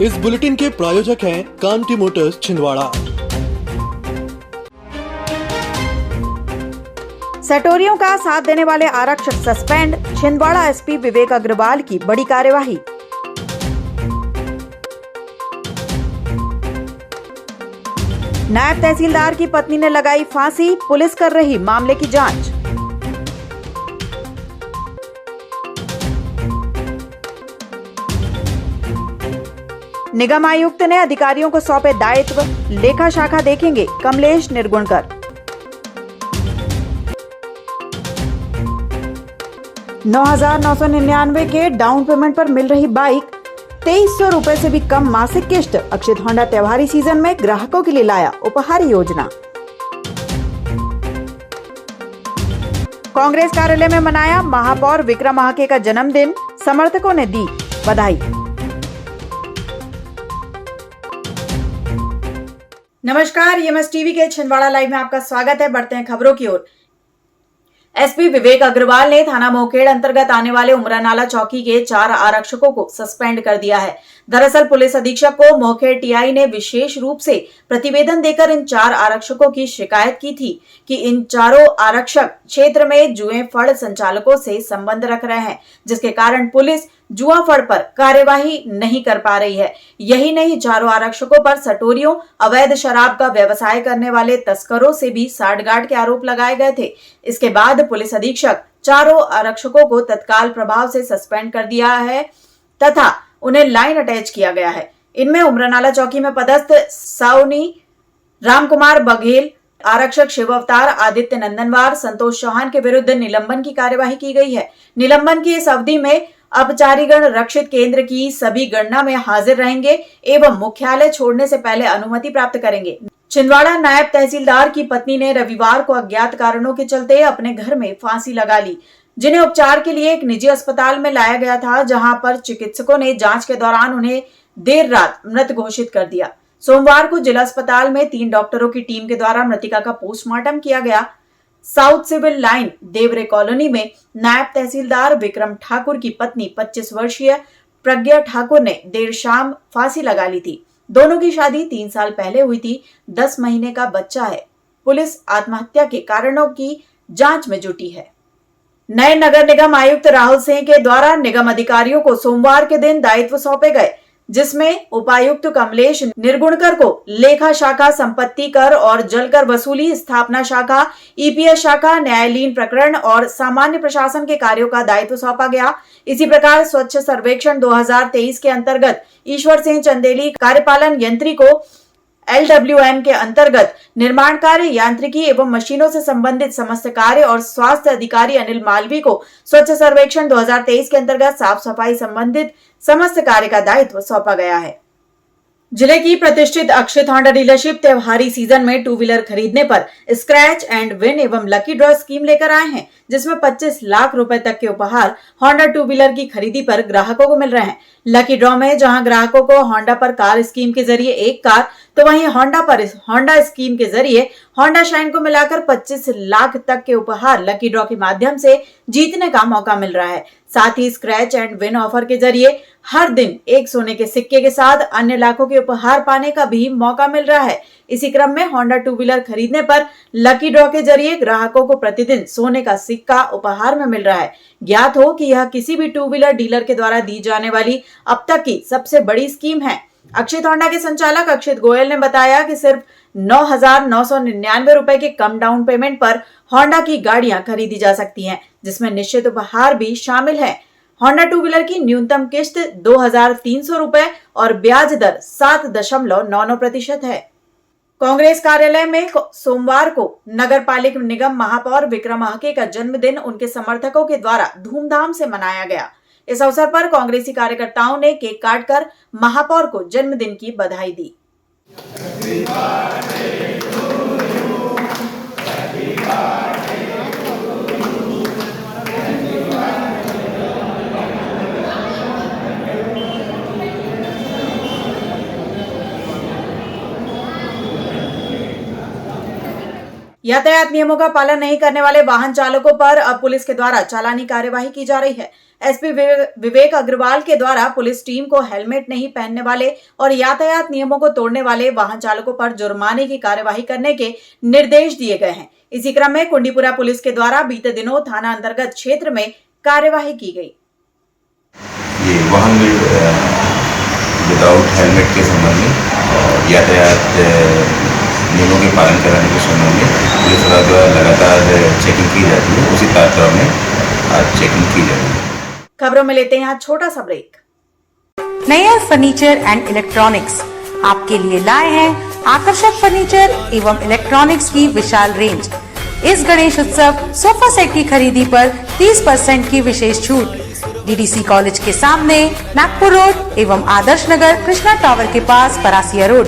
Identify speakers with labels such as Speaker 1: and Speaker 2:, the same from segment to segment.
Speaker 1: इस बुलेटिन के प्रायोजक हैं कांति मोटर्स छिंदवाड़ा।
Speaker 2: सटोरियों का साथ देने वाले आरक्षक सस्पेंड, छिंदवाड़ा एसपी विवेक अग्रवाल की बड़ी कार्यवाही। नायब तहसीलदार की पत्नी ने लगाई फांसी, पुलिस कर रही मामले की जांच। निगम आयुक्त ने अधिकारियों को सौंपे दायित्व, लेखा शाखा देखेंगे कमलेश निर्गुणकर। $9,999 के डाउन पेमेंट पर मिल रही बाइक, 2300 रुपए से भी कम मासिक किश्त। अक्षित होंडा त्योहारी सीजन में ग्राहकों के लिए लाया उपहार योजना। कांग्रेस कार्यालय में मनाया महापौर विक्रम महाके का जन्मदिन, समर्थकों ने दी बधाई। नमस्कार, एमएस टीवी के छिंदवाड़ा लाइव में आपका स्वागत है। बढ़ते हैं खबरों की ओर। एसपी विवेक अग्रवाल ने थाना मोहखेड़ अंतर्गत आने वाले उमरानाला चौकी के 4 आरक्षकों को सस्पेंड कर दिया है। दरअसल पुलिस अधीक्षक को मोहखेड़ टीआई ने विशेष रूप से प्रतिवेदन देकर इन 4 आरक्षकों की शिकायत की थी कि इन चारों आरक्षक क्षेत्र में जुए फड़ संचालकों से संबंध रख रहे हैं, जिसके कारण पुलिस जुआ फड़ पर कार्यवाही नहीं कर पा रही है। यही नहीं, चारों आरक्षकों पर सटोरियों, अवैध शराब का व्यवसाय करने वाले तस्करों से भी साठगांठ के आरोप लगाए गए थे। इसके बाद पुलिस अधीक्षक चारों आरक्षकों को तत्काल प्रभाव से सस्पेंड कर दिया है तथा उन्हें लाइन अटैच किया गया है। इनमें उमरानाला चौकी में पदस्थ साउनी रामकुमार बघेल, आरक्षक शिव अवतार, आदित्य नंदनवार, संतोष चौहान के विरुद्ध निलंबन की कार्यवाही की गई है। निलंबन की इस अवधि में अपचारीगण रक्षित केंद्र की सभी गणना में हाजिर रहेंगे एवं मुख्यालय छोड़ने से पहले अनुमति प्राप्त करेंगे। छिंदवाड़ा नायब तहसीलदार की पत्नी ने रविवार को अज्ञात कारणों के चलते अपने घर में फांसी लगा ली, जिन्हें उपचार के लिए एक निजी अस्पताल में लाया गया था, जहां पर चिकित्सकों ने जांच के दौरान उन्हें देर रात मृत घोषित कर दिया। सोमवार को जिला अस्पताल में 3 डॉक्टरों की टीम के द्वारा मृतिका का पोस्टमार्टम किया गया। साउथ सिविल लाइन देवरे कॉलोनी में नायब तहसीलदार विक्रम ठाकुर की पत्नी 25 वर्षीय प्रज्ञा ठाकुर ने देर शाम फांसी लगा ली थी। दोनों की शादी 3 साल पहले हुई थी। 10 महीने का बच्चा है। पुलिस आत्महत्या के कारणों की जांच में जुटी है। नए नगर निगम आयुक्त राहुल सिंह के द्वारा निगम अधिकारियों को सोमवार के दिन दायित्व सौंपे गए, जिसमें उपायुक्त कमलेश निर्गुणकर को लेखा शाखा, संपत्ति कर और जलकर वसूली, स्थापना शाखा, ईपीएस शाखा, न्यायालयीन प्रकरण और सामान्य प्रशासन के कार्यों का दायित्व सौंपा गया। इसी प्रकार स्वच्छ सर्वेक्षण 2023 के अंतर्गत ईश्वर सिंह चंदेली, कार्यपालन यंत्री को LWM के अंतर्गत निर्माण कार्य, यांत्रिकी एवं मशीनों से संबंधित समस्त कार्य और स्वास्थ्य अधिकारी अनिल मालवी को स्वच्छ सर्वेक्षण 2023 के अंतर्गत साफ सफाई संबंधित समस्त कार्य का दायित्व सौंपा गया है। जिले की प्रतिष्ठित अक्षित होंडा डीलरशिप त्योहारी सीजन में 2 व्हीलर खरीदने पर स्क्रैच एंड विन एवं लकी ड्रॉ स्कीम लेकर आए हैं, जिसमें 25 लाख रुपए तक के उपहार होंडा 2 व्हीलर की खरीदी पर ग्राहकों को मिल रहे हैं। लकी ड्रॉ में जहां ग्राहकों को होंडा पर कार स्कीम के जरिए 1 कार, तो वहीं होंडा पर होंडा स्कीम के जरिए होंडा शाइन को मिलाकर 25 लाख तक के उपहार लकी ड्रॉ के माध्यम से जीतने का मौका मिल रहा है। साथ ही स्क्रैच एंड विन ऑफर के जरिए हर दिन 1 सोने के सिक्के के साथ अन्य लाखों के उपहार पाने का भी मौका मिल रहा है। इसी क्रम में होंडा 2 व्हीलर खरीदने पर लकी ड्रॉ के जरिए ग्राहकों को प्रतिदिन सोने का सिक्का उपहार में मिल रहा है। ज्ञात हो कि यह किसी भी 2 व्हीलर डीलर के द्वारा दी जाने वाली अब तक की सबसे बड़ी स्कीम है। अक्षित होंडा के संचालक अक्षित गोयल ने बताया कि सिर्फ 9,999 रुपए के कम डाउन पेमेंट पर होंडा की गाड़ियां खरीदी जा सकती हैं, जिसमें निश्चित उपहार भी शामिल है। होंडा 2 व्हीलर की न्यूनतम किश्त 2,300 रुपए और ब्याज दर 7.99% है। कांग्रेस कार्यालय में सोमवार को नगर पालिक निगम महापौर विक्रम महाके का जन्मदिन उनके समर्थकों के द्वारा धूमधाम से मनाया गया। इस अवसर पर कांग्रेसी कार्यकर्ताओं ने केक काटकर महापौर को जन्मदिन की बधाई दी। यातायात नियमों का पालन नहीं करने वाले वाहन चालकों पर अब पुलिस के द्वारा चालानी कार्यवाही की जा रही है। एसपी विवेक अग्रवाल के द्वारा पुलिस टीम को हेलमेट नहीं पहनने वाले और यातायात नियमों को तोड़ने वाले वाहन चालकों पर जुर्माने की कार्यवाही करने के निर्देश दिए गए हैं। इसी क्रम में कुंडीपुरा पुलिस के द्वारा बीते दिनों थाना अंतर्गत क्षेत्र में कार्यवाही की गई।
Speaker 3: ये वाहन विदाउट हेलमेट के संबंध में और यातायात नियमों के पालन कराने के संबंध में पुलिस द्वारा लगातार चेकिंग की जाती है। उसी तात्पर्य में आज चेकिंग की जा रही है।
Speaker 2: खबरों में लेते हैं यहाँ छोटा सा ब्रेक।
Speaker 4: नया फर्नीचर एंड इलेक्ट्रॉनिक्स आपके लिए लाए हैं आकर्षक फर्नीचर एवं इलेक्ट्रॉनिक्स की विशाल रेंज। इस गणेश उत्सव सोफा सेट की खरीदी पर 30% की विशेष छूट। डीडीसी कॉलेज के सामने नागपुर रोड एवं आदर्श नगर कृष्णा टावर के पास परासिया रोड।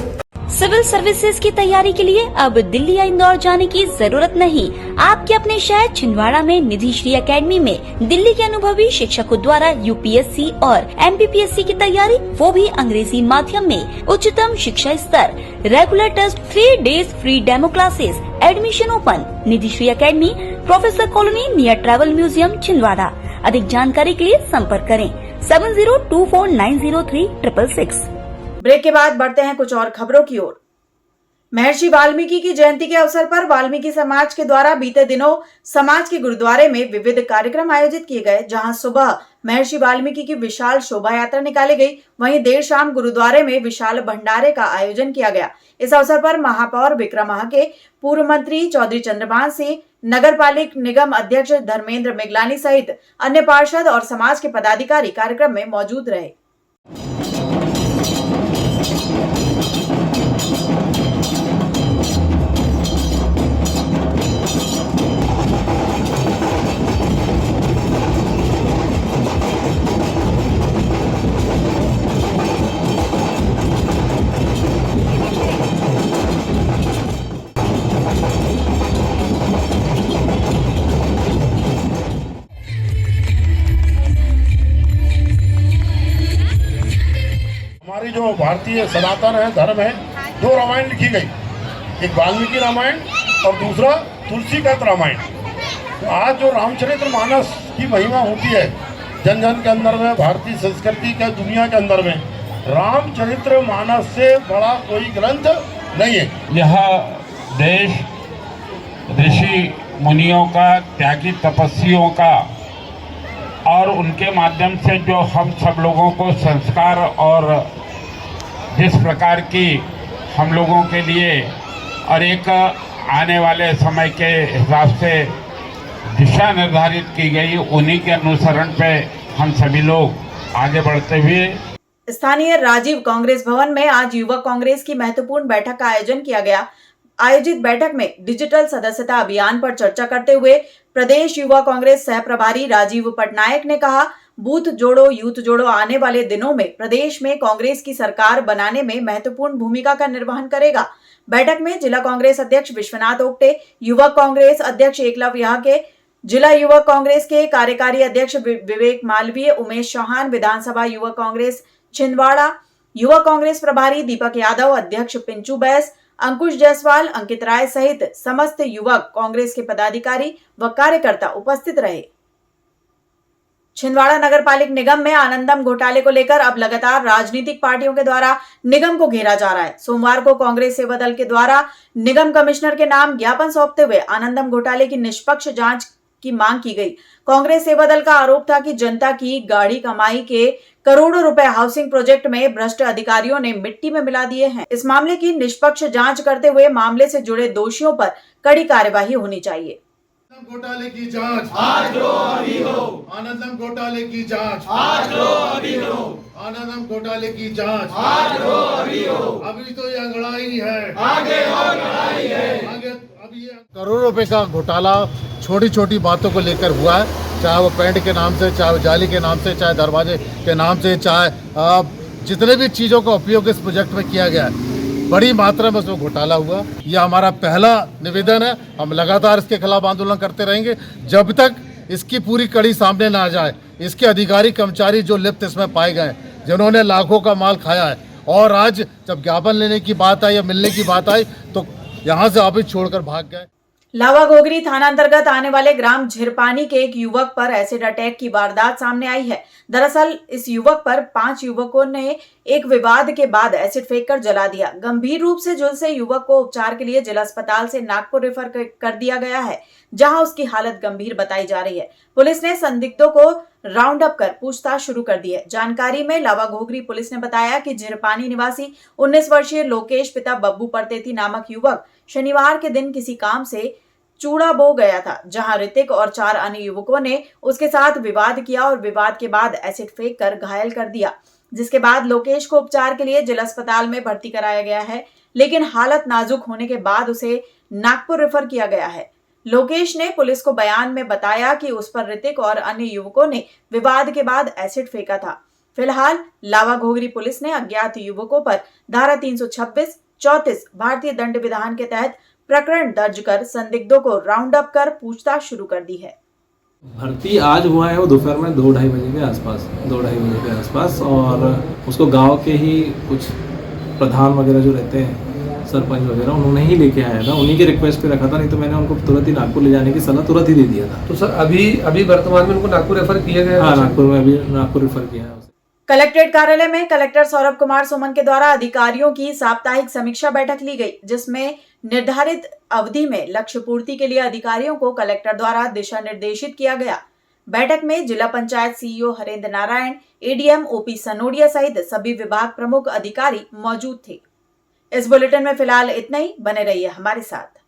Speaker 5: सिविल सर्विसेज की तैयारी के लिए अब दिल्ली या इंदौर जाने की जरूरत नहीं। आपके अपने शहर छिंदवाड़ा में निधि श्री एकेडमी में दिल्ली के अनुभवी शिक्षकों द्वारा यूपीएससी और एमपीपीएससी की तैयारी, वो भी अंग्रेजी माध्यम में। उच्चतम शिक्षा स्तर, regular test, 3 days free demo classes, admission open. Nidhi Shri academy, professor colony near travel museum Chhindwara. अधिक जानकारी के लिए संपर्क करें 7024903666।
Speaker 2: ब्रेक के बाद बढ़ते हैं कुछ और खबरों की ओर। महर्षि वाल्मीकि की जयंती के अवसर पर वाल्मीकि समाज के द्वारा बीते दिनों समाज के गुरुद्वारे में विविध कार्यक्रम आयोजित किए गए, जहां सुबह महर्षि वाल्मीकि की विशाल शोभा यात्रा निकाली गई, वहीं देर शाम गुरुद्वारे में विशाल भंडारे का आयोजन किया गया। इस अवसर पर महापौर विक्रमाह के पूर्व मंत्री चौधरी चंद्रभान सिंह, नगर पालिक निगम अध्यक्ष धर्मेंद्र मिगलानी सहित अन्य पार्षद और समाज के पदाधिकारी कार्यक्रम में मौजूद रहे।
Speaker 6: हमारी जो भारतीय सनातन है, धर्म है, 2 रामायण लिखी गई, एक वाल्मीकि रामायण और दूसरा तुलसीदास रामायण। तो आज जो रामचरित्र मानस की महिमा होती है जन जन के अंदर में, भारतीय संस्कृति के दुनिया के अंदर में, रामचरित्र मानस से बड़ा कोई ग्रंथ नहीं है।
Speaker 7: यह देश ऋषि मुनियों का, त्यागी तपस्वियों का और उनके माध्यम से जो हम सब लोगों को संस्कार और जिस प्रकार की हम लोगों के लिए और एक आने वाले समय के हिसाब से दिशा निर्धारित की गई, उन्हीं के अनुसरण पे हम सभी लोग आगे बढ़ते हुए।
Speaker 2: स्थानीय राजीव कांग्रेस भवन में आज युवक कांग्रेस की महत्वपूर्ण बैठक का आयोजन किया गया। आयोजित बैठक में डिजिटल सदस्यता अभियान पर चर्चा करते हुए प्रदेश युवा कांग्रेस सह प्रभारी राजीव पटनायक ने कहा, बूथ जोड़ो यूथ जोड़ो आने वाले दिनों में प्रदेश में कांग्रेस की सरकार बनाने में महत्वपूर्ण भूमिका का निर्वहन करेगा। बैठक में जिला कांग्रेस अध्यक्ष विश्वनाथ ओक्टे, युवक कांग्रेस अध्यक्ष एकलव्य याके, जिला युवक कांग्रेस के कार्यकारी अध्यक्ष विवेक मालवीय, उमेश चौहान, विधानसभा युवक कांग्रेस छिंदवाड़ा, युवक कांग्रेस प्रभारी दीपक यादव, अध्यक्ष पिंचू बैस, अंकुश जायसवाल, अंकित राय सहित समस्त युवक कांग्रेस के पदाधिकारी व कार्यकर्ता उपस्थित रहे। छिंदवाड़ा नगर पालिक निगम में आनंदम घोटाले को लेकर अब लगातार राजनीतिक पार्टियों के द्वारा निगम को घेरा जा रहा है। सोमवार को कांग्रेस सेवा दल के द्वारा निगम कमिश्नर के नाम ज्ञापन सौंपते हुए आनंदम घोटाले की निष्पक्ष जांच की मांग की गई। कांग्रेस सेवा दल का आरोप था कि जनता की गाढ़ी कमाई के करोड़ों रुपए हाउसिंग प्रोजेक्ट में भ्रष्ट अधिकारियों ने मिट्टी में मिला दिए हैं। इस मामले की निष्पक्ष जांच करते हुए मामले से जुड़े दोषियों पर कड़ी कार्यवाही होनी चाहिए।
Speaker 6: घोटाले की जांच आज लो अभी हो। आनंदम घोटाले की जांच आज लो अभी हो। आनंदम घोटाले की जांच आज लो अभी हो। अभी तो यह लड़ाई है, आगे और लड़ाई है। आगे अभी करोड़ों रुपए का घोटाला छोटी छोटी बातों को लेकर हुआ है, चाहे वो पेंट के नाम से, चाहे वो जाली के नाम से, चाहे दरवाजे के नाम से, चाहे जितने भी चीज़ों का उपयोग इस प्रोजेक्ट में किया गया है, बड़ी मात्रा में उसमें घोटाला हुआ। यह हमारा पहला निवेदन है। हम लगातार इसके खिलाफ आंदोलन करते रहेंगे जब तक इसकी पूरी कड़ी सामने ना आ जाए। इसके अधिकारी कर्मचारी जो लिप्त इसमें पाए गए, जिन्होंने लाखों का माल खाया है, और आज जब ज्ञापन लेने की बात आई या मिलने की बात आई तो यहाँ से ऑफिस छोड़कर भाग गए।
Speaker 2: लावा घोगरी थाना अंतर्गत आने वाले ग्राम झिरपानी के एक युवक पर एसिड अटैक की वारदात सामने आई है। दरअसल इस युवक पर 5 युवकों ने एक विवाद के बाद एसिड फेंककर जला दिया। गंभीर रूप से झुलसे युवक को उपचार के लिए जिला अस्पताल से नागपुर रेफर कर दिया गया है, जहां उसकी हालत गंभीर बताई जा रही है। पुलिस ने संदिग्धों को राउंड अप कर पूछताछ शुरू कर दी है। जानकारी में लावा घोगरी पुलिस ने बताया कि झिरपानी निवासी 19 वर्षीय लोकेश पिता बब्बू परतेती नामक युवक शनिवार के दिन किसी काम से चूड़ा बो गया था, जहां ऋतिक और 4 अन्य युवकों ने उसके साथ विवाद किया और विवाद के बाद एसिड फेंक कर घायल कर दिया, जिसके बाद लोकेश को उपचार के लिए जिला अस्पताल में भर्ती कराया गया है, लेकिन हालत नाजुक होने के बाद उसे नागपुर रेफर किया गया है। लोकेश ने पुलिस को बयान में बताया कि उस पर ऋतिक और अन्य युवकों ने विवाद के बाद एसिड फेंका था। फिलहाल लावा घोगरी पुलिस ने अज्ञात युवकों पर धारा 326, 34 भारतीय दंड विधान के तहत प्रकरण दर्ज कर संदिग्धों को राउंड अप कर पूछताछ शुरू कर दी है।
Speaker 8: भर्ती आज हुआ है वो दोपहर में 2-2:30 बजे के आसपास और उसको गांव के ही कुछ प्रधान वगैरह जो रहते हैं, सरपंच वगैरह, उन्होंने ही लेके आया था। उन्हीं के रिक्वेस्ट पे रखा था, नहीं तो मैंने उनको तुरंत ही नागपुर ले जाने की सलाह तुरंत ही दे दिया था।
Speaker 9: तो सर अभी वर्तमान में उनको नागपुर रेफर किया गया है?
Speaker 8: हाँ, नागपुर में अभी नागपुर रेफर किया है।
Speaker 2: कलेक्ट्रेट कार्यालय में कलेक्टर सौरभ कुमार सुमन के द्वारा अधिकारियों की साप्ताहिक समीक्षा बैठक ली गई, जिसमें निर्धारित अवधि में लक्ष्य पूर्ति के लिए अधिकारियों को कलेक्टर द्वारा दिशा निर्देशित किया गया। बैठक में जिला panchayat CEO Harendra Narayan, ADM OP Sanodia सहित सभी विभाग प्रमुख अधिकारी मौजूद थे। इस बुलेटिन में फिलहाल इतना ही। बने रहिए हमारे साथ।